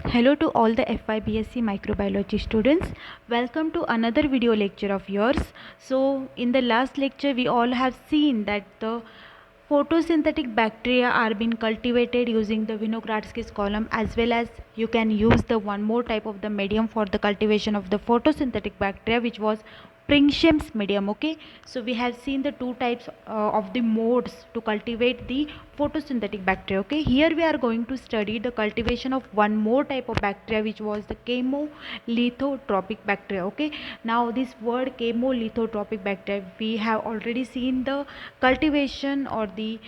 Hello to all the FYBSc microbiology students. Welcome to another video lecture of yours. So in the last lecture we all have seen that the photosynthetic bacteria are being cultivated using the Vinogradsky's column, as well as you can use the one more type of the medium for the cultivation of the photosynthetic bacteria, which was Pringsham's medium. Okay, so we have seen the two types of the modes to cultivate the photosynthetic bacteria. Okay, here we are going to study the cultivation of one more type of bacteria, which was the chemolithotropic bacteria. Okay, now this word chemolithotropic bacteria, we have already seen the cultivation or the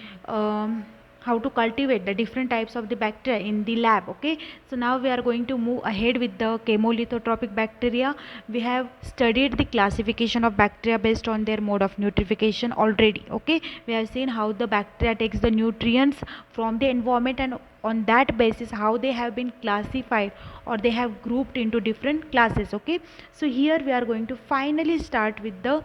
how to cultivate the different types of the bacteria in the lab. Okay, so now we are going to move ahead with the chemolithotropic bacteria. We have studied the classification of bacteria based on their mode of nutrification already. Okay, we have seen how the bacteria takes the nutrients from the environment, and on that basis how they have been classified or they have grouped into different classes. Okay, so here we are going to finally start with the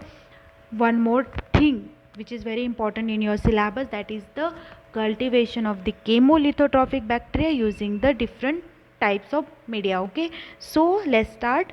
one more thing which is very important in your syllabus, that is the cultivation of the chemolithotropic bacteria using the different types of media. Okay, so let's start.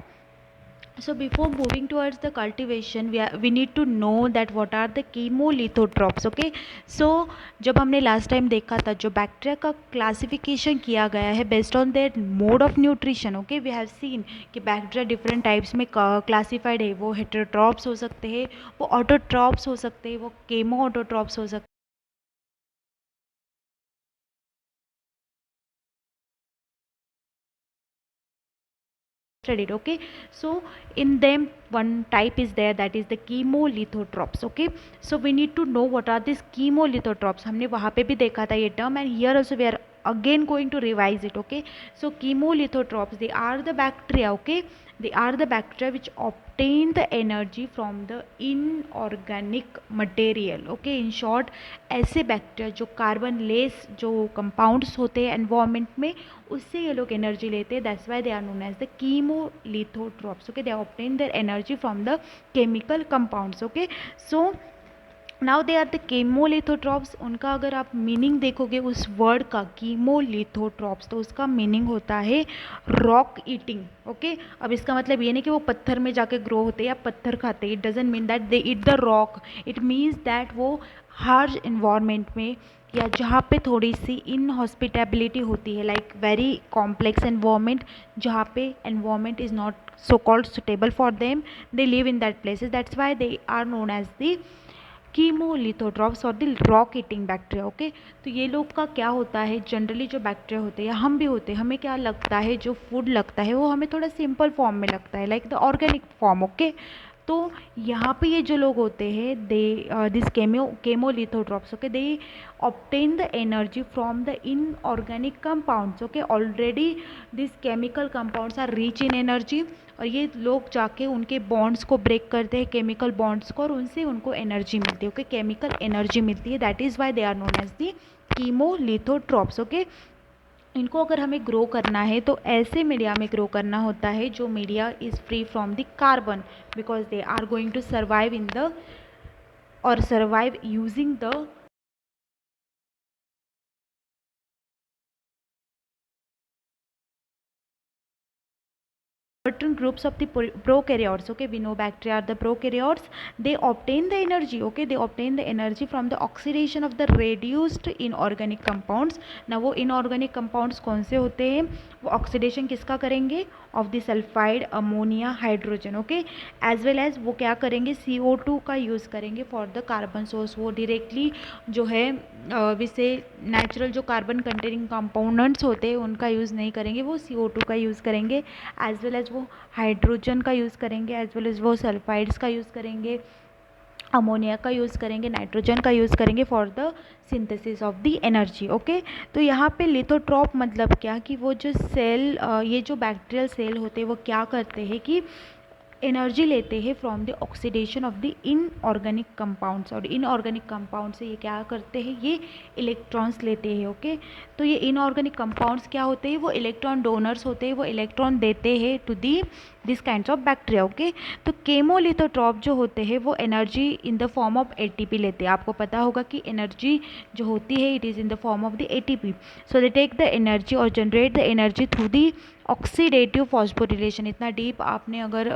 So before moving towards the cultivation, we need to know that what are the chemolithotropes. Okay, so जब हमने last time देखा था जो bacteria का classification किया गया है based on their mode of nutrition. Okay, we have seen कि बैक्टीरिया डिफरेंट टाइप्स में क्लासिफाइड है. वो हेटेरोट्रॉप्स हो सकते हैं, वो ऑटोट्रॉप्स हो सकते हैं, वो केमो ऑटोट्रॉप्स हो सकते हैं. Studied. Okay, so in them one type is there, that is the chemolithotropes. Okay, so we need to know what are these chemolithotropes. हमने वहाँ पे भी देखा था ये term, and here also we are again going to revise it. Okay, so chemolithotropes, they are the bacteria. Okay, they are the bacteria which obtain the energy from the inorganic material. Okay, in short, ऐसे bacteria जो carbon less जो compounds होते हैं environment में, उससे ये लोग energy लेते हैं. That's why they are known as the chemolithotrophs. Okay, they obtain their energy from the chemical compounds. Okay, so now they are the chemolithotrophs. उनका अगर आप मीनिंग देखोगे उस वर्ड का कीमोलिथोट्रॉप्स, तो उसका मीनिंग होता है रॉक ईटिंग. ओके, अब इसका मतलब ये नहीं कि वो पत्थर में जाके ग्रो होते हैं या पत्थर खाते हैं. It doesn't mean that they eat the rock. It means that वो हार्श इन्वायरमेंट में या जहाँ पे थोड़ी सी इनहॉस्पिटेबिलिटी होती है, लाइक वेरी कॉम्प्लेक्स एनवायरमेंट, जहाँ पे environment is not so called suitable for them, they live in that places. That's why they are known as the chemolithotrophs और the rock eating bacteria. Okay, तो ये लोग का क्या होता है, जनरली जो बैक्टीरिया होते हैं या हम भी होते हैं, हमें क्या लगता है, जो फूड लगता है वो हमें थोड़ा सिंपल फॉर्म में लगता है, like the organic form. Okay, तो यहाँ पे ये जो लोग होते हैं, they this chemolithotrophs. Okay, they obtain the energy from the inorganic compounds. Okay, already this chemical compounds are rich in energy, और ये लोग जाके उनके बॉन्ड्स को ब्रेक करते हैं, केमिकल बॉन्ड्स को, और उनसे उनको एनर्जी मिलती है. ओके, केमिकल एनर्जी मिलती है. That is why they are known as the chemolithotrophs. Okay, इनको अगर हमें ग्रो करना है तो ऐसे मीडिया में ग्रो करना होता है जो media is free from the carbon, because they are going to survive in the और survive using the certain groups of the prokaryotes. Okay, we know bacteria are the prokaryotes. They obtain the energy. Okay, they obtain the energy from the oxidation of the reduced inorganic compounds. now वो inorganic compounds कौन से होते हैं, वो oxidation किसका करेंगे, of the sulfide, ammonia, hydrogen. Okay, as well as वो क्या करेंगे, CO2 का यूज़ करेंगे for the carbon source. वो directly जो है वैसे नेचुरल जो कार्बन कंटेनिंग कंपोनेंट्स होते हैं उनका यूज़ नहीं करेंगे, वो CO2 का यूज़ करेंगे. एज वेल एज वो हाइड्रोजन का यूज़ करेंगे, एज वेल एज वो सल्फाइड्स का यूज़ करेंगे, अमोनिया का यूज़ करेंगे, नाइट्रोजन का यूज़ करेंगे for the synthesis of the energy. Okay, तो यहाँ पे लिथोट्रॉप मतलब क्या, कि वो जो सेल ये जो बैक्टीरियल सेल होते हैं वो क्या करते हैं कि एनर्जी लेते हैं from the oxidation of the inorganic compounds, और इनऑर्गेनिक कंपाउंड से ये क्या करते हैं, ये इलेक्ट्रॉन्स लेते हैं। ओके, तो ये इनऑर्गेनिक कंपाउंड्स क्या होते हैं, वो इलेक्ट्रॉन डोनर्स होते हैं, वो इलेक्ट्रॉन देते हैं to the this kinds of bacteria. Okay, तो केमोलिथोट्रॉप जो होते हैं वो energy in the form of ATP लेते हैं। आपको पता होगा कि एनर्जी जो होती है it is in the form of the ATP. So they take the energy और generate the energy through the oxidative phosphorylation. इतना डीप आपने अगर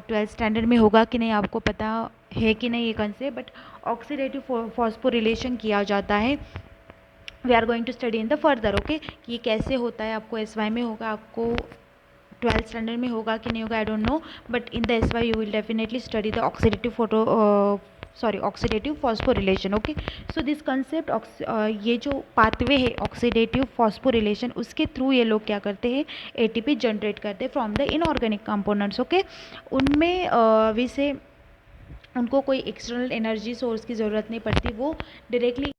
12th स्टैंडर्ड में होगा कि नहीं आपको पता है कि नहीं ये कंसेप्ट, बट ऑक्सीडेटिव फॉस्फोरिलेशन किया जाता है। We are going to study in the further. Okay, कि ये कैसे होता है, आपको SY में होगा, आपको 12th स्टैंडर्ड में होगा कि नहीं होगा I don't know, but in the SY you will definitely study the oxidative phosphorylation. Okay, so this concept ये जो पाथवे है ऑक्सीडेटिव फॉस्फोरिलेशन, उसके थ्रू ये लोग क्या करते हैं, ATP जनरेट करते हैं from the inorganic components. Okay, उनमें वैसे उनको कोई एक्सटर्नल एनर्जी सोर्स की ज़रूरत नहीं पड़ती, वो directly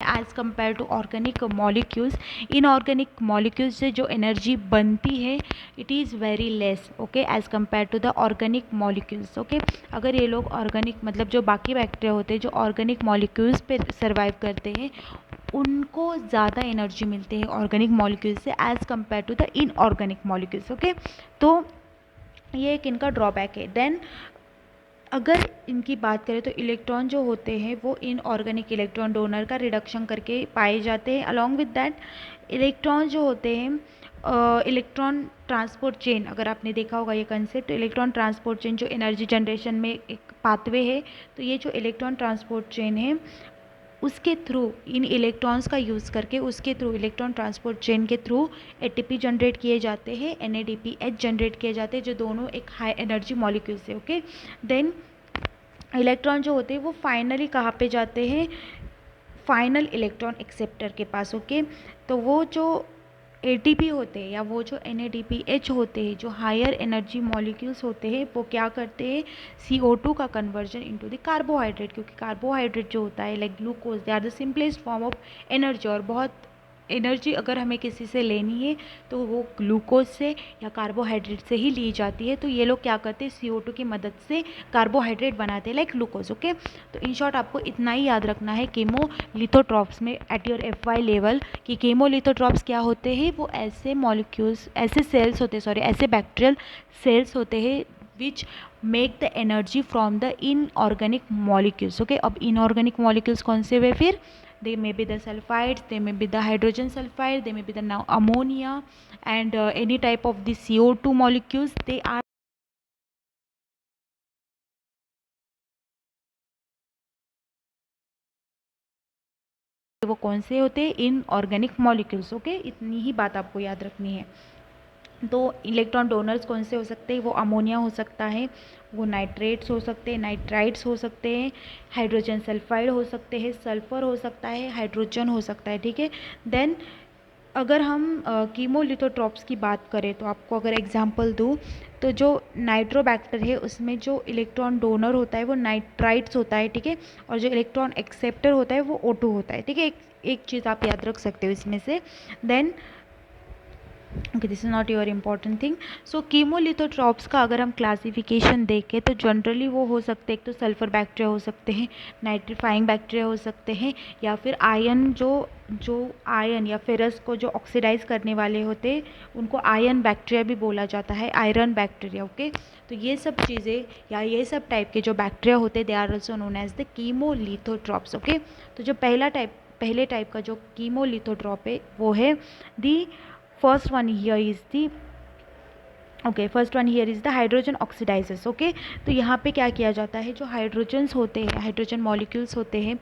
as compare to organic molecules. Inorganic molecules से जो एनर्जी बनती है it is very less, okay, as compare to the organic molecules. Okay, अगर ये लोग ऑर्गेनिक मतलब जो बाकी बैक्टीरिया होते हैं जो ऑर्गेनिक मॉलिक्यूल्स पे सर्वाइव करते हैं उनको ज़्यादा एनर्जी मिलती है ऑर्गेनिक मॉलिक्यूल्स से as compare to the inorganic molecules. Okay, तो ये एक इनका ड्रॉबैक है। देन अगर इनकी बात करें तो इलेक्ट्रॉन जो होते हैं वो इनऑर्गेनिक इलेक्ट्रॉन डोनर का रिडक्शन करके पाए जाते हैं। अलॉन्ग विद दैट इलेक्ट्रॉन जो होते हैं इलेक्ट्रॉन ट्रांसपोर्ट चेन, अगर आपने देखा होगा ये कंसेप्ट, इलेक्ट्रॉन ट्रांसपोर्ट चेन जो एनर्जी जनरेशन में एक पाथवे है, तो ये जो इलेक्ट्रॉन ट्रांसपोर्ट चेन है उसके थ्रू इन इलेक्ट्रॉन्स का यूज़ करके उसके थ्रू इलेक्ट्रॉन ट्रांसपोर्ट चेन के थ्रू ATP जनरेट किए जाते हैं, NADPH जनरेट किए जाते हैं, जो दोनों एक हाई एनर्जी मॉलिक्यूल्स है। ओके, देन इलेक्ट्रॉन जो होते हैं वो फाइनली कहाँ पे जाते हैं, फाइनल इलेक्ट्रॉन एक्सेप्टर के पास। ओके, तो वो जो ATP होते हैं या वो जो NADPH होते हैं जो हायर एनर्जी मॉलिक्यूल्स होते हैं वो क्या करते हैं, CO2 का कन्वर्जन इनटू द कार्बोहाइड्रेट, क्योंकि कार्बोहाइड्रेट जो होता है like glucose they are the simplest form of energy, और बहुत एनर्जी अगर हमें किसी से लेनी है तो वो ग्लूकोज से या कार्बोहाइड्रेट से ही ली जाती है। तो ये लोग क्या करते हैं, CO2 की मदद से कार्बोहाइड्रेट बनाते हैं लाइक ग्लूकोज। ओके, तो इन शॉर्ट आपको इतना ही याद रखना है केमोलिथोट्रॉप्स में एट योर FY लेवल कि केमोलिथोट्रॉप्स क्या होते हैं, वो ऐसे मॉलिक्यूल्स, ऐसे सेल्स होते हैं, सॉरी ऐसे बैक्टीरियल सेल्स होते हैं which make the energy from the inorganic molecules. Okay, अब इनऑर्गेनिक मॉलिक्यूल्स कौन से हुए फिर, they may be the sulfides, they may be the hydrogen sulfide, they may be the now ammonia and any type of the CO2 molecules, they are वो कौन से होते हैं, इनऑर्गेनिक मॉलिक्यूल्स। ओके, इतनी ही बात आपको याद रखनी है। तो इलेक्ट्रॉन डोनर्स कौन से हो सकते हैं, वो अमोनिया हो सकता है, वो नाइट्रेट्स हो सकते हैं, नाइट्राइट्स हो सकते हैं, हाइड्रोजन सल्फाइड हो सकते हैं, सल्फर हो सकता है, हाइड्रोजन हो सकता है। ठीक है, देन अगर हम कीमोलिथोट्रॉप्स की बात करें तो आपको अगर एग्जांपल दूँ तो जो नाइट्रोबैक्टर है उसमें जो इलेक्ट्रॉन डोनर होता है वो नाइट्राइट्स होता है। ठीक है, और जो इलेक्ट्रॉन एक्सेप्टर होता है वो O2 होता है। ठीक है, एक चीज़ आप याद रख सकते हो इसमें से। Then okay, this is not your important thing. So chemolithotrophs का अगर हम क्लासिफिकेशन देखें तो जनरली वो हो सकते हैं, एक तो सल्फर बैक्टीरिया हो सकते हैं, नाइट्रीफाइंग बैक्टीरिया हो सकते हैं, या फिर आयन जो आयन या फेरस को जो ऑक्सीडाइज करने वाले होते हैं उनको आयन बैक्टीरिया भी बोला जाता है, आयरन बैक्टीरिया। ओके, तो ये सब चीज़ें या ये सब टाइप के जो बैक्टीरिया होते हैं they are also known as the chemolithotrophs. Okay, तो जो पहले टाइप का जो कीमोलिथोट्रॉप है वो है दी first one here is the first one here is the hydrogen oxidizers। Okay, तो यहाँ पे क्या किया जाता है, जो हाइड्रोजन्स होते हैं, हाइड्रोजन मॉलिक्यूल्स होते हैं,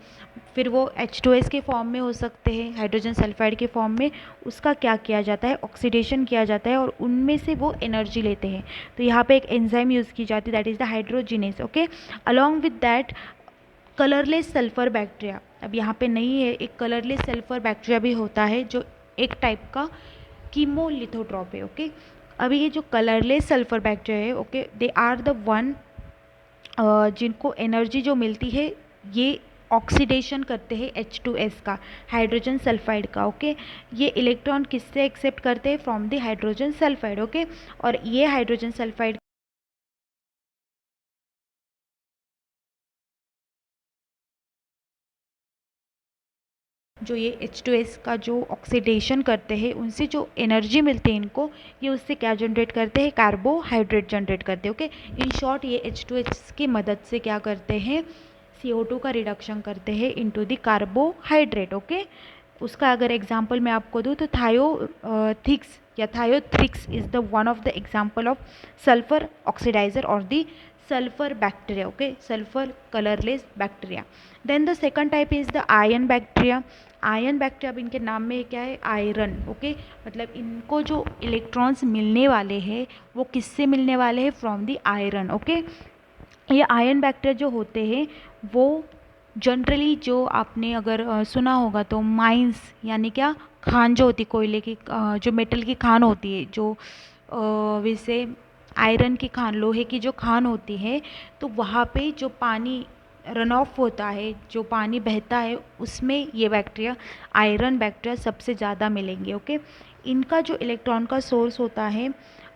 फिर वो H2S के फॉर्म में हो सकते हैं, हाइड्रोजन सल्फाइड के फॉर्म में, उसका क्या किया जाता है, ऑक्सीडेशन किया जाता है और उनमें से वो एनर्जी लेते हैं। तो यहाँ पे एक एंजाइम यूज़ की जाती है that is the hydrogenase. Okay, along with that colourless sulphur bacteria, अब यहाँ पे नहीं है, एक कलरलेस सल्फर बैक्टीरिया भी होता है जो एक टाइप का कीमोलिथोट्रॉप है। ओके, अभी ये जो कलरलेस सल्फर बैक्टीरिया है, okay, they are the one जिनको एनर्जी जो मिलती है ये ऑक्सीडेशन करते हैं H2S का, हाइड्रोजन सल्फाइड का। ओके, ये इलेक्ट्रॉन किससे एक्सेप्ट करते हैं? From the hydrogen sulphide. Okay, और ये हाइड्रोजन सल्फाइड जो ये H2S का जो ऑक्सीडेशन करते हैं उनसे जो एनर्जी मिलती है इनको, ये उससे क्या जनरेट करते हैं? कार्बोहाइड्रेट जनरेट करते हैं। ओके, इन शॉर्ट ये H2S की मदद से क्या करते हैं? CO2 का रिडक्शन करते हैं इनटू द कार्बोहाइड्रेट। ओके, उसका अगर एग्जांपल मैं आपको दूँ तो थायोथिक्स या thiothrix is the one of the example of sulphur oxidiser और the sulfur bacteria. Okay, sulfur colorless bacteria. Then the second type is the iron bacteria. Ion bacteria, अब इनके नाम में क्या है? आयरन। ओके, मतलब इनको जो इलेक्ट्रॉन्स मिलने वाले हैं वो किससे मिलने वाले हैं? From the iron. ओके, ये आयन बैक्टीरिया जो होते हैं वो जनरली, जो आपने अगर सुना होगा तो माइंस यानी क्या, खान जो होती कोयले की, जो मेटल की खान होती है, जो वैसे आयरन की खान, लोहे की जो खान होती है, तो वहाँ पे जो पानी रन ऑफ होता है, जो पानी बहता है, उसमें ये बैक्टीरिया, आयरन बैक्टीरिया सबसे ज़्यादा मिलेंगे। ओके, इनका जो इलेक्ट्रॉन का सोर्स होता है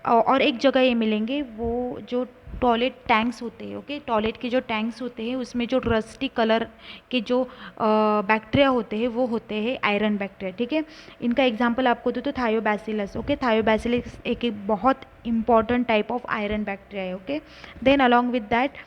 और एक जगह ये मिलेंगे, वो जो टॉयलेट टैंक्स होते हैं। ओके, टॉयलेट के जो टैंक्स होते हैं उसमें जो रस्टी कलर के जो बैक्टीरिया होते हैं वो होते हैं आयरन बैक्टीरिया। ठीक है, इनका एग्जांपल आपको दूँ तो थायोबैसिलस। ओके, थायोबैसिलस एक बहुत important type of iron bacteria है। Okay, then along with that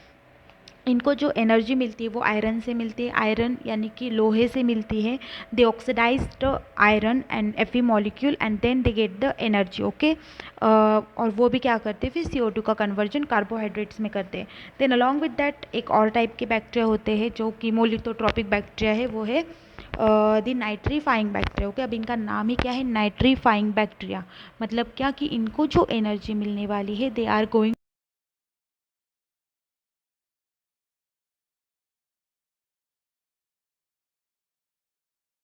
इनको जो एनर्जी मिलती है वो आयरन से मिलती है, आयरन यानी कि लोहे से मिलती है। They oxidised iron and Fe molecule and then they get the energy. Okay, और वो भी क्या करते हैं? फिर CO2 का कन्वर्जन कार्बोहाइड्रेट्स में करते हैं। देन अलॉन्ग विद दैट एक और टाइप के बैक्टीरिया होते हैं जो कीमोलिथोट्रॉपिक बैक्टीरिया है, वो है द नाइट्रीफाइंग बैक्टीरिया। ओके, अब इनका नाम ही क्या है? Nitrifying bacteria. मतलब क्या कि इनको जो एनर्जी मिलने वाली है, दे आर गोइंग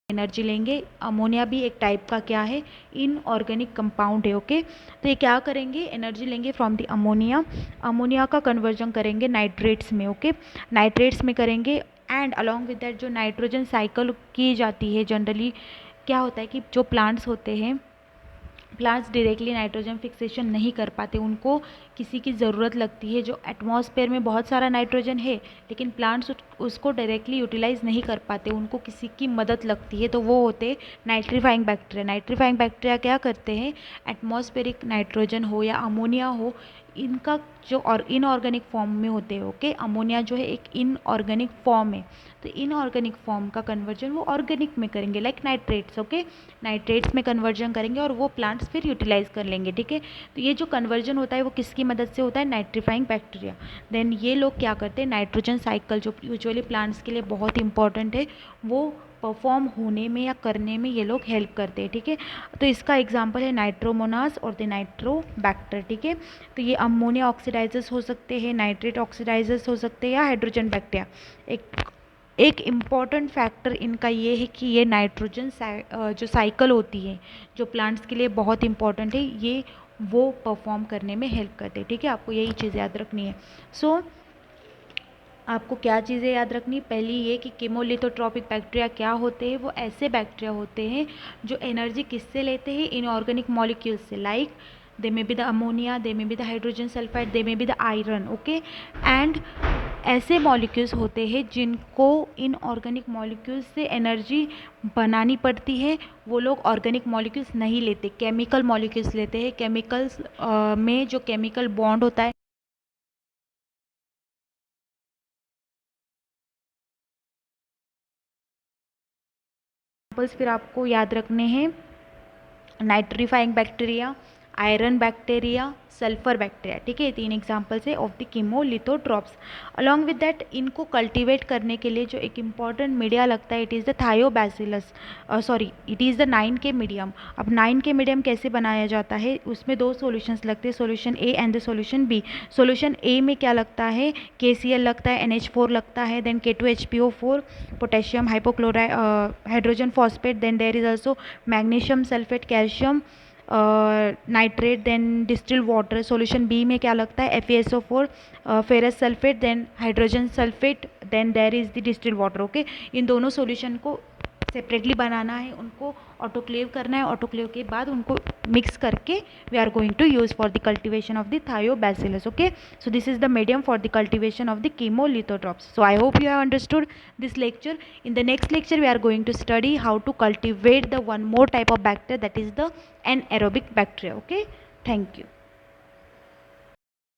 एनर्जी लेंगे। अमोनिया भी एक टाइप का क्या है? इनऑर्गेनिक कंपाउंड है। ओके, तो ये क्या करेंगे? एनर्जी लेंगे फ्रॉम द अमोनिया, अमोनिया का कन्वर्जन करेंगे नाइट्रेट्स में। ओके, नाइट्रेट्स में करेंगे एंड अलॉन्ग विद दैट जो नाइट्रोजन साइकिल की जाती है, जनरली क्या होता है कि जो प्लांट्स होते हैं, प्लांट्स डायरेक्टली नाइट्रोजन फिक्सेशन नहीं कर पाते, उनको किसी की ज़रूरत लगती है। जो एटमॉस्फेयर में बहुत सारा नाइट्रोजन है लेकिन प्लांट्स उसको डायरेक्टली यूटिलाइज नहीं कर पाते, उनको किसी की मदद लगती है, तो वो होते नाइट्रीफाइंग बैक्टीरिया। नाइट्रीफाइंग बैक्टीरिया क्या करते हैं? एटमॉस्फेरिक नाइट्रोजन हो या अमोनिया हो, इनका जो और इनऑर्गेनिक फॉर्म में होते हैं। ओके, अमोनिया जो है एक इनऑर्गेनिक फॉर्म है, तो इनऑर्गेनिक फॉर्म का कन्वर्जन वो ऑर्गेनिक में करेंगे, लाइक नाइट्रेट्स। ओके, नाइट्रेट्स में कन्वर्जन करेंगे और वो प्लांट्स फिर यूटिलाइज कर लेंगे। ठीक है, तो ये जो कन्वर्जन होता है वो किसकी मदद से होता है? Nitrifying bacteria. देन ये लोग क्या करते हैं? नाइट्रोजन साइकिल जो यूजुअली प्लांट्स के लिए बहुत इंपॉर्टेंट है, वो परफॉर्म होने में या करने में ये लोग हेल्प करते हैं। ठीक है, तो इसका एग्जांपल है नाइट्रोमोनास और द नाइट्रोबैक्टर। ठीक है, तो ये अमोनिया ऑक्सीडाइजर्स हो सकते हैं, नाइट्रेट ऑक्सीडाइजर्स हो सकते हैं, या हाइड्रोजन बैक्टीरिया। एक इम्पॉर्टेंट फैक्टर इनका ये है कि ये नाइट्रोजन जो साइकिल होती है, जो प्लांट्स के लिए बहुत इंपॉर्टेंट है, ये वो परफॉर्म करने में हेल्प करते हैं। ठीक है, आपको यही चीज़ याद रखनी है। सो आपको क्या चीज़ें याद रखनी? पहली ये कि कीमोलिथोट्रॉपिक बैक्टीरिया क्या होते हैं? वो ऐसे बैक्टीरिया होते हैं जो एनर्जी किससे लेते हैं? इनऑर्गेनिक मॉलिक्यूल्स से, like they may be the ammonia, they may be the hydrogen sulphide, they may be the iron. Okay, and ऐसे मॉलिक्यूल्स होते हैं जिनको इनऑर्गेनिक मॉलिक्यूल्स से एनर्जी बनानी पड़ती है, वो लोग ऑर्गेनिक मॉलिक्यूल्स नहीं लेते, केमिकल मॉलिक्यूल्स लेते हैं। केमिकल्स में जो केमिकल बॉन्ड होता है, फिर आपको याद रखने हैं nitrifying bacteria, iron bacteria, sulphur bacteria. ठीक है, तीन एग्जांपल्स है of the chemolithotrophs. Along with that इनको कल्टीवेट करने के लिए जो एक इम्पॉर्टेंट मीडिया लगता है, it is the thiobacillus, sorry it is the 9K medium. अब 9K मीडियम कैसे बनाया जाता है? उसमें दो सॉल्यूशंस लगते हैं, solution A and the solution B. Solution A में क्या लगता है? KCl लगता है, NH4 लगता है, then K2HPO4, potassium hypochloride, hydrogen phosphate, then there is also magnesium sulphate, calcium nitrate, then distil water. Solution B में क्या लगता है, FeSO4, ferrous sulphate, then hydrogen sulphate, then there is the distil water. Okay, इन दोनों solution को separately बनाना है, उनको autoclave करना है, ऑटोक्लेव के बाद उनको मिक्स करके we are going to use for the cultivation of the Thiobacillus. Okay, so this is the medium for the cultivation of the chemolithotrophs. So I hope you have understood this lecture. In the next lecture we are going to study how to cultivate the one more type of bacteria, that is the anaerobic bacteria. Okay, thank you.